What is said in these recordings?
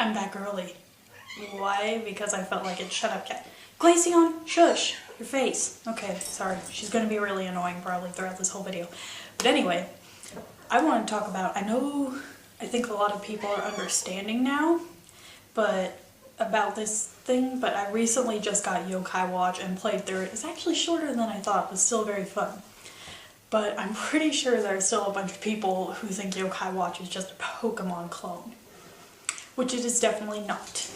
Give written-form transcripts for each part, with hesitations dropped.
I'm back early. Why? Because I felt like it. Shut up, cat. Glaceon, shush, your face. Okay, sorry. She's gonna be really annoying probably throughout this whole video. But anyway, I want to talk about, I think a lot of people are understanding now, but about this thing, but I recently just got Yokai Watch and played through it. It's actually shorter than I thought, but still very fun. But I'm pretty sure there are still a bunch of people who think Yokai Watch is just a Pokemon clone, which it is definitely not.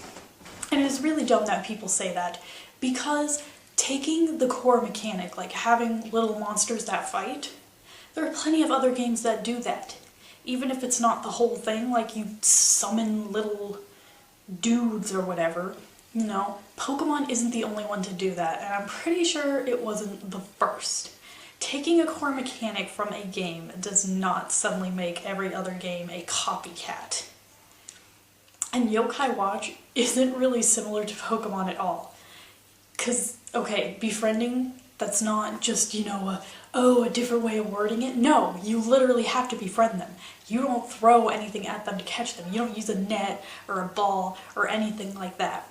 And it is really dumb that people say that, because taking the core mechanic, like having little monsters that fight, there are plenty of other games that do that. Even if it's not the whole thing, like you summon little dudes or whatever, you know, Pokemon isn't the only one to do that, and I'm pretty sure it wasn't the first. Taking a core mechanic from a game does not suddenly make every other game a copycat. And Yokai Watch isn't really similar to Pokemon at all. Cause, okay, befriending, that's not just, you know, a different way of wording it. No, you literally have to befriend them. You don't throw anything at them to catch them. You don't use a net or a ball or anything like that.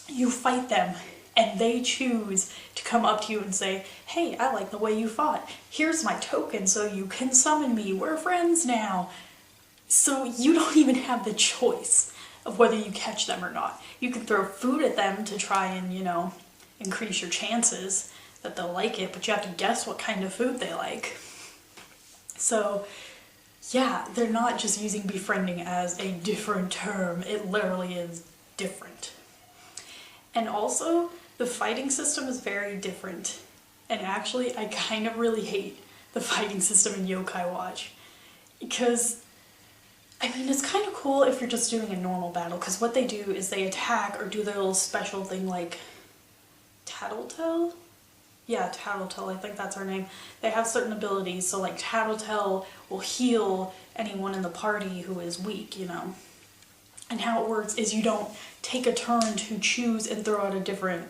You fight them, and they choose to come up to you and say, hey, I like the way you fought. Here's my token so you can summon me. We're friends now. So you don't even have the choice of whether you catch them or not. You can throw food at them to try and, you know, increase your chances that they'll like it, but you have to guess what kind of food they like. So yeah, they're not just using befriending as a different term. It literally is different. And also, the fighting system is very different. And actually, I kind of really hate the fighting system in Yokai Watch. Because, I mean, it's kind of cool if you're just doing a normal battle, because what they do is they attack or do their little special thing like Tattletale? Yeah, Tattletale, I think that's her name. They have certain abilities, so like Tattletale will heal anyone in the party who is weak, you know. And how it works is you don't take a turn to choose and throw out a different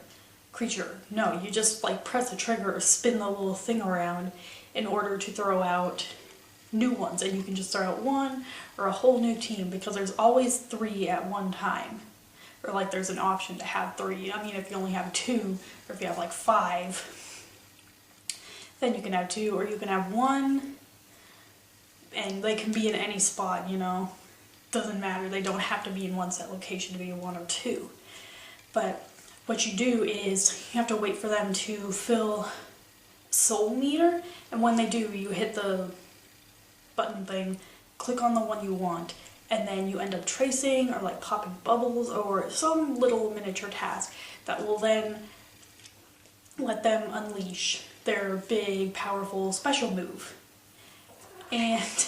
creature. No, you just like press a trigger or spin the little thing around in order to throw out new ones. And you can just throw out one or a whole new team, because there's always 3 at one time. Or like there's an option to have 3. I mean, if you only have 2, or if you have like 5, then you can have 2, or you can have 1, and they can be in any spot, you know. Doesn't matter, they don't have to be in one set location to be 1 or 2. But what you do is you have to wait for them to fill soul meter, and when they do, you hit the button thing, click on the one you want, and then you end up tracing or like popping bubbles or some little miniature task that will then let them unleash their big, powerful special move. And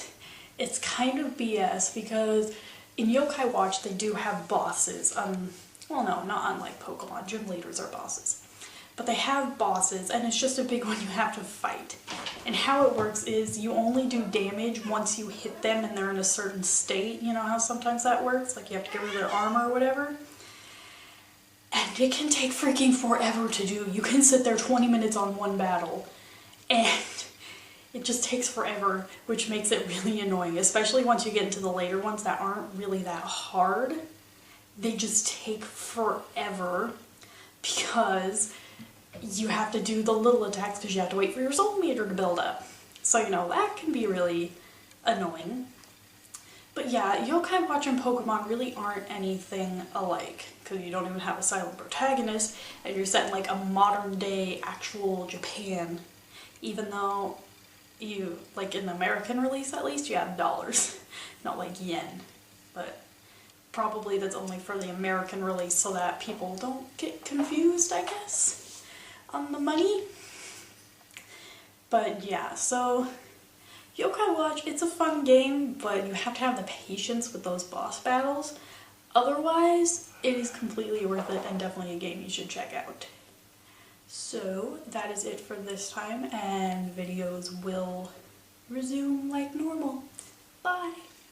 it's kind of BS, because in Yokai Watch they do have bosses. Well, no, not unlike Pokemon. Gym leaders are bosses. But they have bosses, and it's just a big one you have to fight. And how it works is you only do damage once you hit them and they're in a certain state. You know how sometimes that works? Like you have to get rid of their armor or whatever. And it can take freaking forever to do. You can sit there 20 minutes on one battle, and it just takes forever, which makes it really annoying, especially once you get into the later ones that aren't really that hard. They just take forever because you have to do the little attacks because you have to wait for your soul meter to build up. So, you know, that can be really annoying. But yeah, Yokai Watch and Pokemon really aren't anything alike, because you don't even have a silent protagonist, and you're set in like a modern day actual Japan, even though you, like in the American release at least, you have dollars, not like yen. But probably that's only for the American release so that people don't get confused, I guess, on the money. But yeah, so Yokai Watch, it's a fun game, but you have to have the patience with those boss battles. Otherwise, it is completely worth it and definitely a game you should check out. So that is it for this time, and videos will resume like normal. Bye!